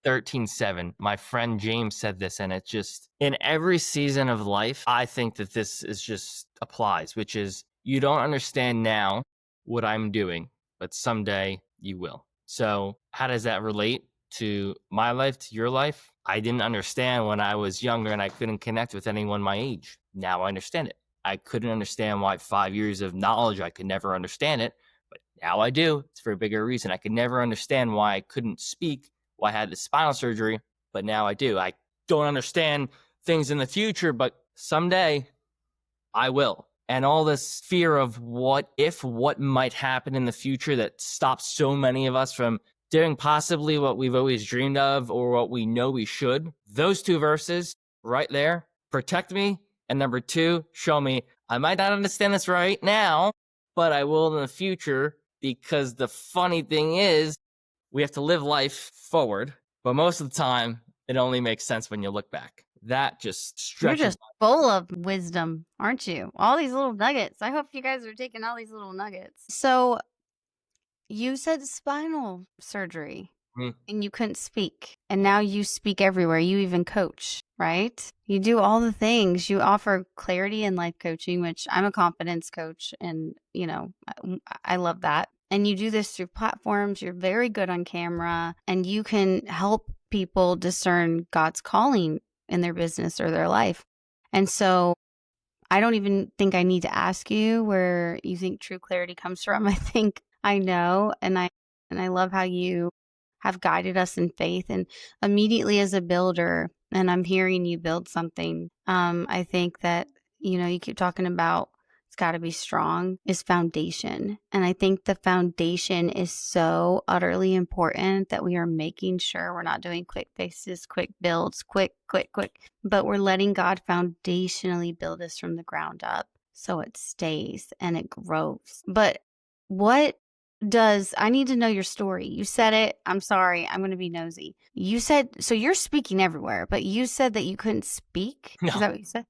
S2: 13:7. My friend James said this, and it's just in every season of life, I think that this is just applies, which is you don't understand now what I'm doing, but someday you will. So how does that relate to my life, to your life? I didn't understand when I was younger and I couldn't connect with anyone my age. Now I understand it. I couldn't understand why 5 years of knowledge, I could never understand it. But now I do. It's for a bigger reason. I could never understand why I couldn't speak, why I had the spinal surgery, but now I do. I don't understand things in the future, but someday I will. And all this fear of what might happen in the future that stops so many of us from doing possibly what we've always dreamed of or what we know we should. Those two verses right there, protect me. And number two, show me I might not understand this right now, but I will in the future, because the funny thing is we have to live life forward, but most of the time it only makes sense when you look back. That just stretches.
S1: You're just full of wisdom, aren't you? All these little nuggets. I hope you guys are taking all these little nuggets. So you said spinal surgery and you couldn't speak, and now you speak everywhere. You even coach, right? You do all the things. You offer clarity and life coaching, which I'm a confidence coach, and I love that. And you do this through platforms. You're very good on camera, and you can help people discern God's calling in their business or their life. And so I don't even think I need to ask you where you think true clarity comes from. I think I know, and I love how you have guided us in faith. And immediately as a builder, and I'm hearing you build something, I think that, you keep talking about got to be strong is foundation. And I think the foundation is so utterly important that we are making sure we're not doing quick fixes, quick builds, quick, quick, quick, but we're letting God foundationally build us from the ground up so it stays and it grows. But what does I need to know your story? You said it. I'm sorry. I'm going to be nosy. You said, so you're speaking everywhere, but you said that you couldn't speak. Is
S2: No.
S1: that what you said?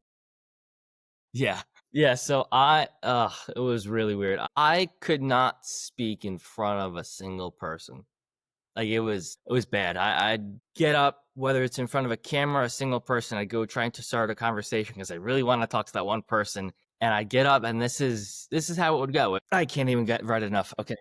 S2: Yeah. Yeah, so it was really weird. I could not speak in front of a single person. Like it was bad. I'd get up, whether it's in front of a camera or a single person, I'd go trying to start a conversation because I really want to talk to that one person. And I'd get up, and this is how it would go. I can't even get right enough. Okay,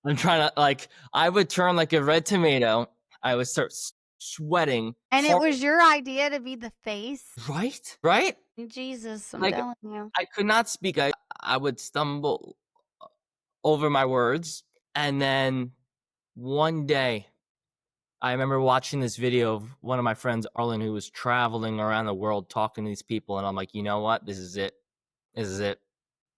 S2: I'm trying to I would turn like a red tomato. I would start sweating.
S1: And it was your idea to be the face?
S2: Right, right.
S1: Jesus, I'm
S2: Like
S1: telling you.
S2: I could not speak. I would stumble over my words, and then one day I remember watching this video of one of my friends, Arlen, who was traveling around the world talking to these people. And I'm like, you know what? This is it. This is it.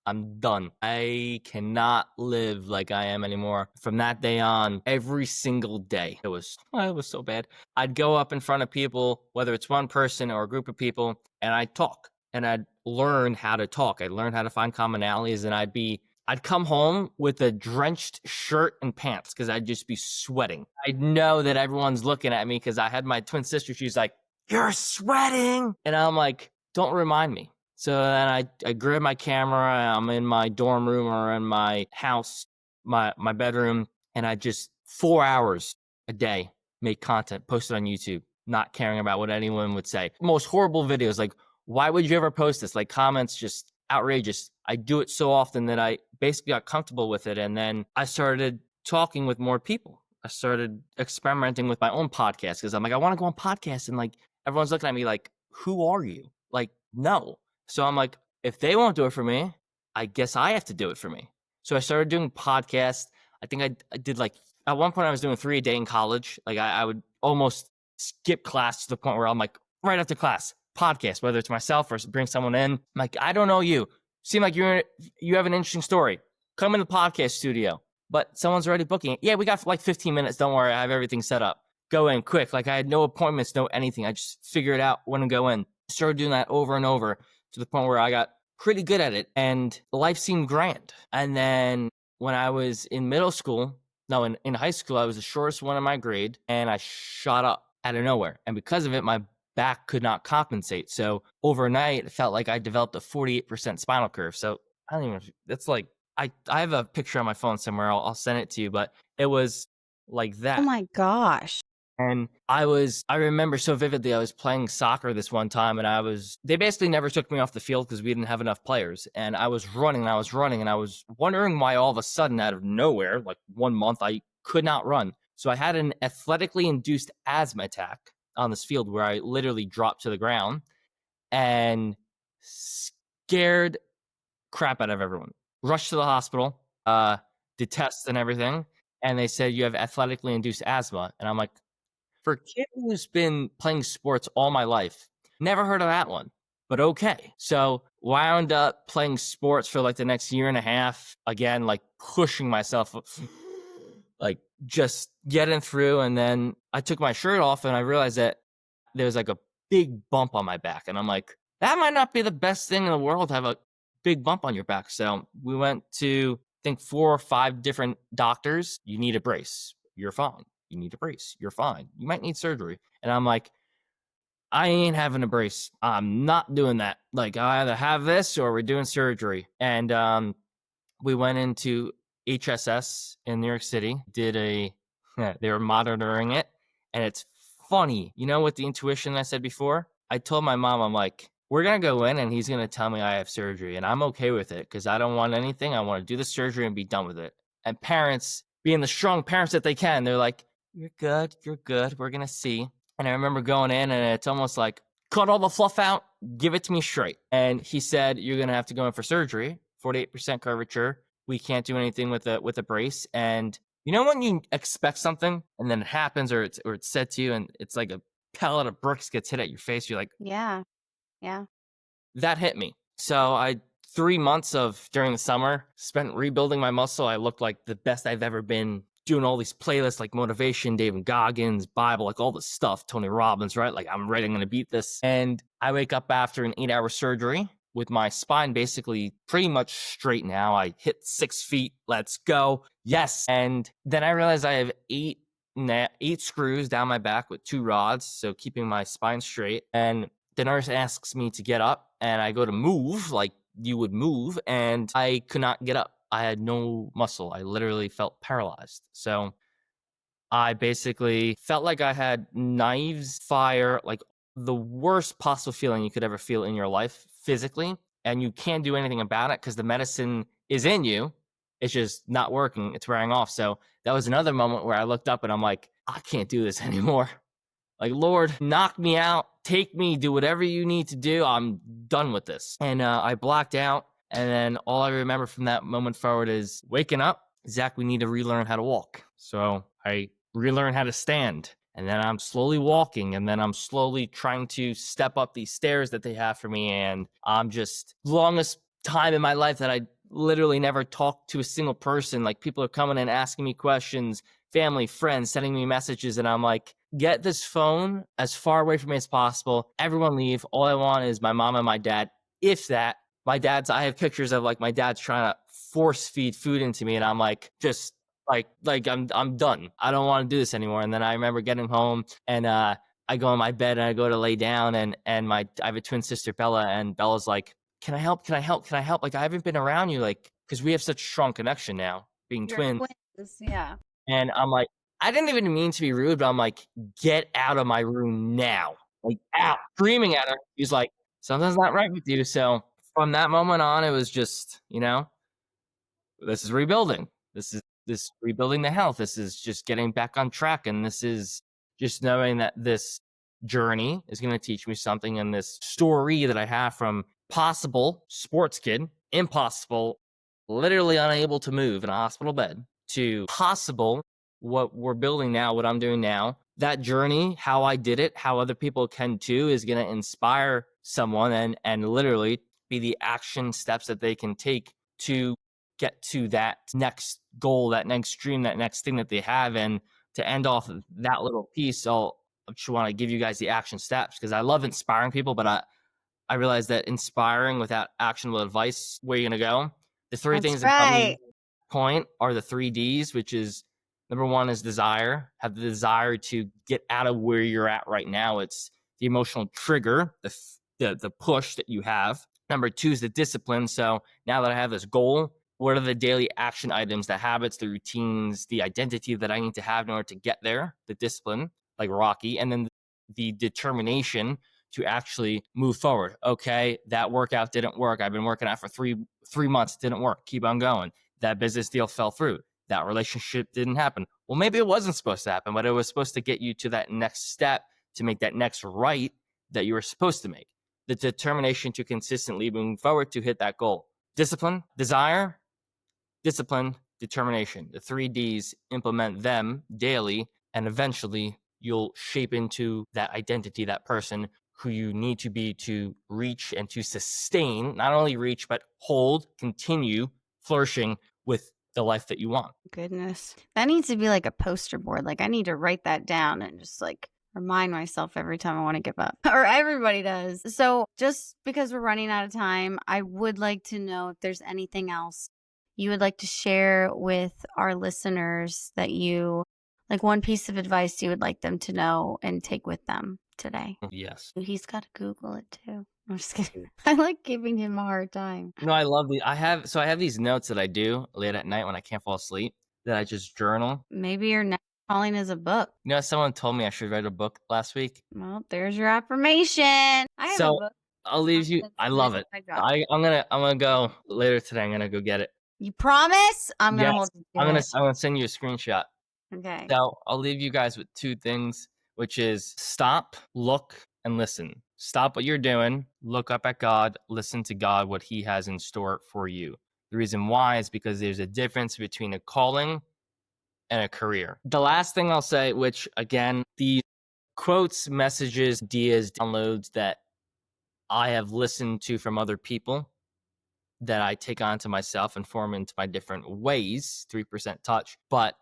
S2: I'm done. I cannot live like I am anymore. From that day on, every single day, it was so bad. I'd go up in front of people, whether it's one person or a group of people, and I'd talk. And I'd learn how to talk. I'd learn how to find commonalities, and I'd come home with a drenched shirt and pants because I'd just be sweating. I'd know that everyone's looking at me because I had my twin sister. She's like, "You're sweating." And I'm like, "Don't remind me." So then I grab my camera. I'm in my dorm room or in my house, my bedroom, and I just 4 hours a day make content, post it on YouTube, not caring about what anyone would say. Most horrible videos, like, why would you ever post this? Like, comments just outrageous. I do it so often that I basically got comfortable with it. And then I started talking with more people. I started experimenting with my own podcast because I'm like, I want to go on podcasts. And like, everyone's looking at me like, who are you? Like, no. So I'm like, if they won't do it for me, I guess I have to do it for me. So I started doing podcasts. I think I did like, at one point I was doing 3 a day in college. Like I would almost skip class to the point where I'm like, right after class, podcast, whether it's myself or bring someone in. I'm like, I don't know you. Seem like you have an interesting story. Come in the podcast studio. But someone's already booking it. Yeah, we got like 15 minutes. Don't worry. I have everything set up. Go in quick. Like I had no appointments, no anything. I just figured out when to go in. Started doing that over and over to the point where I got pretty good at it. And life seemed grand. And then when I was in middle school, in high school, I was the shortest one in my grade. And I shot up out of nowhere. And because of it, my back could not compensate. So overnight, it felt like I developed a 48% spinal curve. So I don't even, it's like, I have a picture on my phone somewhere. I'll send it to you, but it was like
S1: Oh
S2: that.
S1: my gosh.
S2: And I remember so vividly, I was playing soccer this one time, and they basically never took me off the field because we didn't have enough players. And I was running and I was running, and I was wondering why all of a sudden, out of nowhere, like 1 month, I could not run. So I had an athletically induced asthma attack on this field where I literally dropped to the ground and scared crap out of everyone. Rushed to the hospital, did tests and everything, and they said you have athletically induced asthma. And I'm like, for a kid who's been playing sports all my life, never heard of that one. But okay. So wound up playing sports for like the next year and a half. Again, like pushing myself, like just getting through. And then I took my shirt off and I realized that there was like a big bump on my back. And I'm like, that might not be the best thing in the world to have a big bump on your back. So we went to, I think, 4 or 5 different doctors. You need a brace. You're fine. You need a brace. You're fine. You might need surgery. And I'm like, I ain't having a brace. I'm not doing that. Like, I either have this or we're doing surgery. And we went into HSS in New York City, they were monitoring it. And it's funny. You know, with the intuition I said before, I told my mom, I'm like, we're going to go in and he's going to tell me I have surgery. And I'm okay with it because I don't want anything. I want to do the surgery and be done with it. And parents, being the strong parents that they can, they're like, you're good. You're good. We're going to see. And I remember going in and it's almost like, cut all the fluff out, give it to me straight. And he said, you're going to have to go in for surgery, 48% curvature. We can't do anything with a brace. And you know when you expect something and then it happens or it's said to you and it's like a pellet of bricks gets hit at your face, you're like,
S1: Yeah. Yeah.
S2: that hit me. So I 3 months of during the summer spent rebuilding my muscle. I looked like the best I've ever been, doing all these playlists like motivation, David Goggins, Bible, like all this stuff, Tony Robbins, right? Like I'm ready, I'm gonna beat this. And I wake up after an 8-hour surgery with my spine basically pretty much straight now. I hit 6 feet. Let's go. Yes. And then I realized I have eight screws down my back with 2 rods, so keeping my spine straight. And the nurse asks me to get up, and I go to move like you would move, and I could not get up. I had no muscle. I literally felt paralyzed. So I basically felt like I had knives, fire, like the worst possible feeling you could ever feel in your life physically. And you can't do anything about it because the medicine is in you. It's just not working. It's wearing off. So that was another moment where I looked up and I'm like, I can't do this anymore. Like, Lord, knock me out, take me, do whatever you need to do. I'm done with this. And I blacked out. And then all I remember from that moment forward is waking up. Zach, we need to relearn how to walk. So I relearn how to stand. And then I'm slowly walking. And then I'm slowly trying to step up these stairs that they have for me. And I'm just longest time in my life that I literally never talked to a single person. Like people are coming and asking me questions, family, friends, sending me messages. And I'm like, get this phone as far away from me as possible. Everyone leave. All I want is my mom and my dad. If that, I have pictures of like my dad's trying to force feed food into me. And I'm like, just like I'm done. I don't want to do this anymore. And then I remember getting home and, I go in my bed and I go to lay down and I have a twin sister, Bella, and Bella's like, can I help? Can I help? Can I help? Like, I haven't been around you, like, because we have such a strong connection now, being
S1: You're
S2: twins.
S1: twins. Yeah.
S2: And I'm like, I didn't even mean to be rude, but I'm like, get out of my room now. Like, out, screaming at her. He's like, something's not right with you. So from that moment on, it was just, this is rebuilding. This rebuilding the health. This is just getting back on track. And this is just knowing that this journey is going to teach me something. And this story that I have from possible sports kid, impossible, literally unable to move in a hospital bed, to possible what we're building now, what I'm doing now. That journey, how I did it, how other people can too, is going to inspire someone and literally be the action steps that they can take to get to that next goal, that next dream, that next thing that they have. And to end off that little piece, I just want to give you guys the action steps because I love inspiring people, but I realize that inspiring without actionable advice, where you're going to go. The 3
S1: That's
S2: things that got me
S1: right.
S2: point are the 3 Ds, which is number 1 is desire. Have the desire to get out of where you're at right now. It's the emotional trigger, the push that you have. Number 2 is the discipline. So now that I have this goal, what are the daily action items, the habits, the routines, the identity that I need to have in order to get there? The discipline, like Rocky, and then the determination to actually move forward. Okay, that workout didn't work. I've been working out for three months. It didn't work. Keep on going. That business deal fell through. That relationship didn't happen. Well, maybe it wasn't supposed to happen, but it was supposed to get you to that next step to make that next right that you were supposed to make. The determination to consistently move forward to hit that goal. Discipline, desire, discipline, determination. The 3 Ds, implement them daily, and eventually you'll shape into that identity, that person who you need to be to reach and to sustain, not only reach, but hold, continue flourishing with the life that you want.
S1: Goodness. That needs to be like a poster board. Like I need to write that down and just like remind myself every time I want to give up, or everybody does. So just because we're running out of time, I would like to know if there's anything else you would like to share with our listeners that you like, one piece of advice you would like them to know and take with them today.
S2: Yes.
S1: He's got to Google it too. I'm just kidding. I like giving him a hard time.
S2: No, I love I have these notes that I do late at night when I can't fall asleep that I just journal.
S1: Maybe your next calling is a book.
S2: Someone told me I should write a book last week.
S1: Well, there's your affirmation. I have a book.
S2: I'll leave you. I love it. I'm gonna go later today. I'm gonna go get it.
S1: You promise? I'm gonna hold you to
S2: I'm
S1: it.
S2: gonna send you a screenshot.
S1: Okay.
S2: So I'll leave you guys with 2 things, which is stop, look, and listen. Stop what you're doing, look up at God, listen to God, what He has in store for you. The reason why is because there's a difference between a calling and a career. The last thing I'll say, which again, these quotes, messages, ideas, downloads that I have listened to from other people, that I take onto myself and form into my different ways, 3% touch. But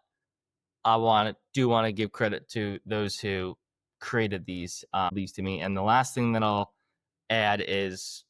S2: I do want to give credit to those who created these to me. And the last thing that I'll add is,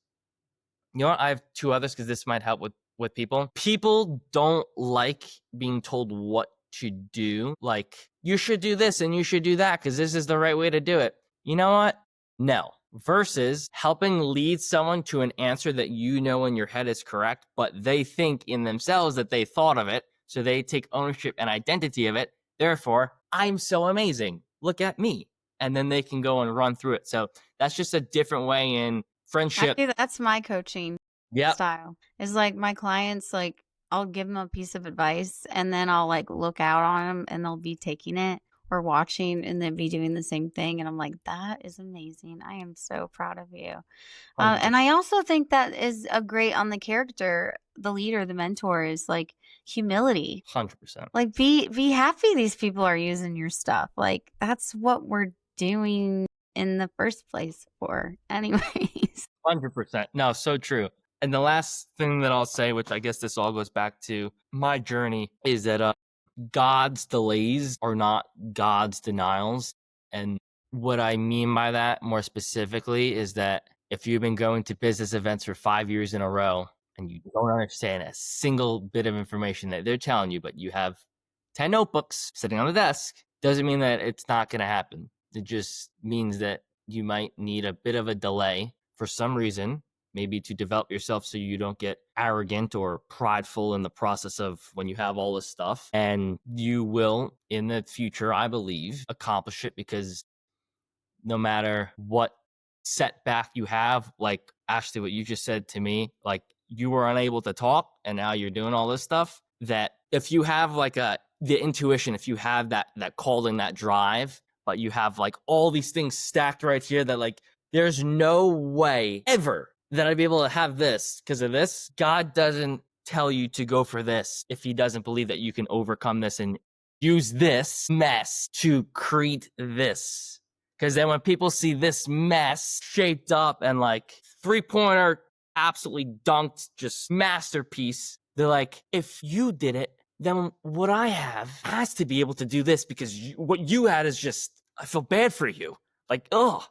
S2: you know what? I have two others because this might help with people. People don't like being told what to do. Like, you should do this and you should do that because this is the right way to do it. You know what? No. Versus helping lead someone to an answer that you know in your head is correct, but they think in themselves that they thought of it. So they take ownership and identity of it. Therefore, I'm so amazing. Look at me. And then they can go and run through it. So that's just a different way in friendship.
S1: Actually, that's my coaching
S2: Yep.
S1: style. Is like my clients, like I'll give them a piece of advice and then I'll like look out on them and they'll be taking it or watching and then be doing the same thing. And I'm like, that is amazing. I am so proud of you.
S2: 100%.
S1: And I also think that is a great on the character, the leader, the mentor is like humility.
S2: 100%.
S1: Like be happy these people are using your stuff. Like that's what we're doing in the first place for anyways.
S2: 100%. No, so true. And the last thing that I'll say, which I guess this all goes back to my journey, is that God's delays are not God's denials. And what I mean by that more specifically is that if you've been going to business events for 5 years in a row and you don't understand a single bit of information that they're telling you, but you have 10 notebooks sitting on the desk, doesn't mean that it's not going to happen. It just means that you might need a bit of a delay for some reason, maybe to develop yourself so you don't get arrogant or prideful in the process of when you have all this stuff. And you will, in the future, I believe, accomplish it, because no matter what setback you have, like Ashley, what you just said to me, like you were unable to talk and now you're doing all this stuff, that if you have like the intuition, if you have that calling, that drive, but you have like all these things stacked right here that like, there's no way ever that I'd be able to have this because of this. God doesn't tell you to go for this if he doesn't believe that you can overcome this and use this mess to create this. Because then when people see this mess shaped up and like 3-pointer, absolutely dunked, just masterpiece, they're like, if you did it, then what I have has to be able to do this, because what you had is just, I feel bad for you. Like, oh,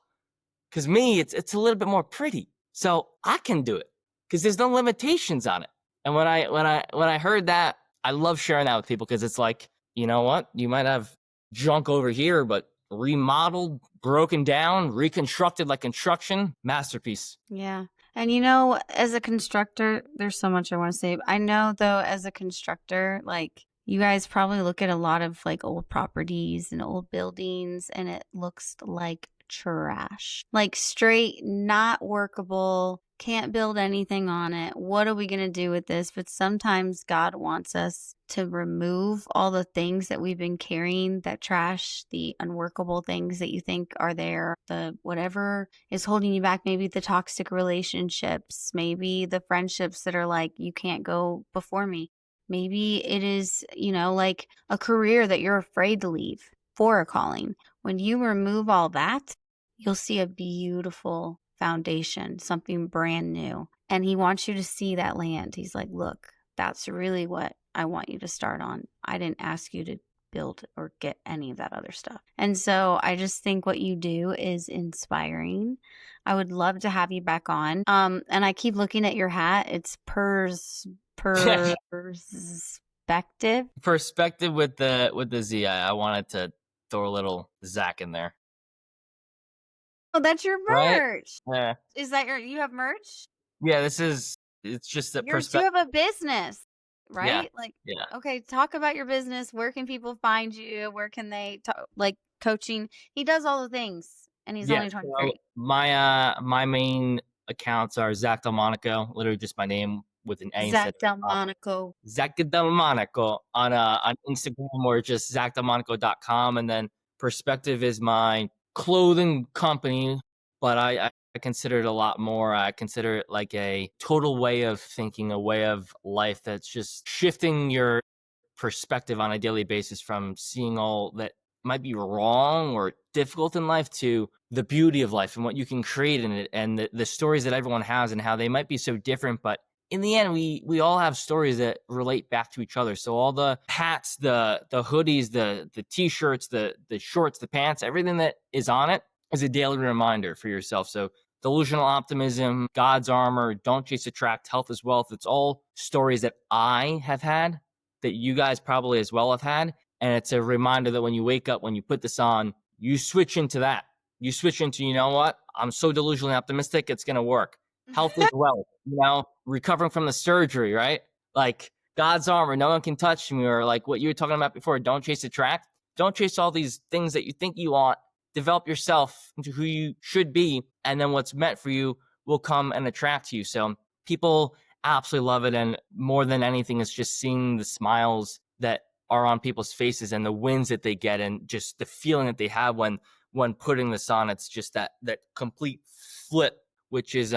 S2: because me, it's a little bit more pretty. So I can do it because there's no limitations on it. And when I heard that, I love sharing that with people, because it's like, you know what? You might have junk over here, but remodeled, broken down, reconstructed like construction, masterpiece.
S1: Yeah. And you know, as a constructor, there's so much I want to say. I know though, as a constructor, like you guys probably look at a lot of like old properties and old buildings and it looks like trash. Like straight, not workable, can't build anything on it. What are we going to do with this? But sometimes God wants us to remove all the things that we've been carrying, that trash, the unworkable things that you think are there, the whatever is holding you back, maybe the toxic relationships, maybe the friendships that are like, you can't go before me. Maybe it is, you know, like a career that you're afraid to leave for a calling. When you remove all that, you'll see a beautiful foundation, something brand new. And he wants you to see that land. He's like, look, that's really what I want you to start on. I didn't ask you to build or get any of that other stuff. And so I just think what you do is inspiring. I would love to have you back on. And I keep looking at your hat. It's perspective.
S2: Perspective with the Z. I wanted to throw a little Zach in there.
S1: Oh, that's your
S2: Right?
S1: merch.
S2: Yeah.
S1: Is that you have merch?
S2: Yeah, it's just that
S1: You
S2: perspective.
S1: have a business,
S2: Yeah.
S1: right? Like,
S2: Yeah.
S1: okay, talk about your business. Where can people find you? Where can they like coaching? He does all the things, and he's
S2: Yeah.
S1: only
S2: So
S1: 23.
S2: my main accounts are Zach Del Monaco, literally just my name with an A instead
S1: Zach
S2: of
S1: Del Monaco.
S2: Zach Del Monaco on Instagram, or just zacdelmonaco.com. And then Perspective is my clothing company, but I consider it a lot more. I consider it like a total way of thinking, a way of life that's just shifting your perspective on a daily basis from seeing all that might be wrong or difficult in life to the beauty of life and what you can create in it, and the stories that everyone has and how they might be so different, but in the end, we all have stories that relate back to each other. So all the hats, the hoodies, the t-shirts, the shorts, the pants, everything that is on it is a daily reminder for yourself. So delusional optimism, God's armor, don't chase attract, health is wealth. It's all stories that I have had, that you guys probably as well have had. And it's a reminder that when you wake up, when you put this on, you switch into that. You switch into, you know what? I'm so delusionally optimistic, it's going to work. Health is wealth, recovering from the surgery, right? Like God's armor, no one can touch me, or like what you were talking about before, don't chase attract. Don't chase all these things that you think you want. Develop yourself into who you should be, and then what's meant for you will come and attract you. So people absolutely love it, and more than anything, it's just seeing the smiles that are on people's faces and the wins that they get, and just the feeling that they have when putting this on. It's just that complete flip, which is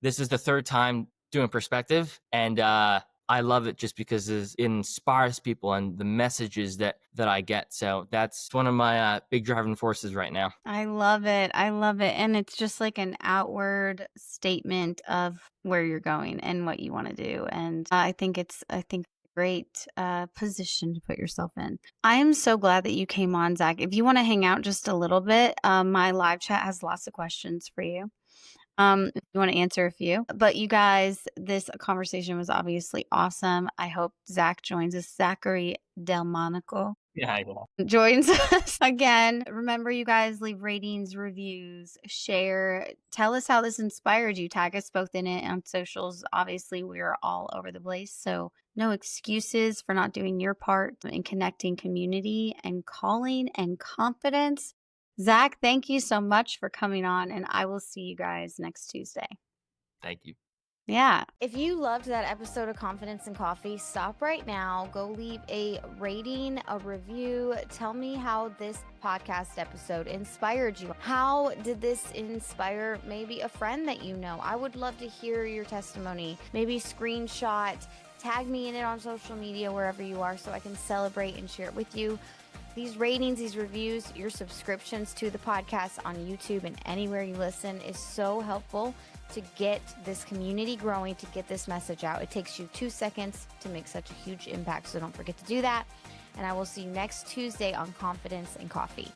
S2: this is the third time doing perspective, and I love it just because it inspires people and the messages that I get. So that's one of my big driving forces right now.
S1: I love it. I love it. And it's just like an outward statement of where you're going and what you want to do. And I think great position to put yourself in. I am so glad that you came on, Zach. If you want to hang out just a little bit, my live chat has lots of questions for you. If you want to answer a few. But you guys, this conversation was obviously awesome. I hope Zach joins us. Zachary Del Monaco
S2: Yeah.
S1: joins us again. Remember, you guys, leave ratings, reviews, share. Tell us how this inspired you. Tag us both in it on socials. Obviously, we're all over the place. So no excuses for not doing your part in connecting community and calling and confidence. Zach, thank you so much for coming on, and I will see you guys next Tuesday.
S2: Thank you.
S1: Yeah. If you loved that episode of Confidence and Coffee, stop right now. Go leave a rating, a review. Tell me how this podcast episode inspired you. How did this inspire maybe a friend that you know? I would love to hear your testimony. Maybe screenshot, tag me in it on social media, wherever you are, so I can celebrate and share it with you. These ratings, these reviews, your subscriptions to the podcast on YouTube and anywhere you listen is so helpful to get this community growing, to get this message out. It takes you 2 seconds to make such a huge impact, so don't forget to do that. And I will see you next Tuesday on Confidence and Coffee.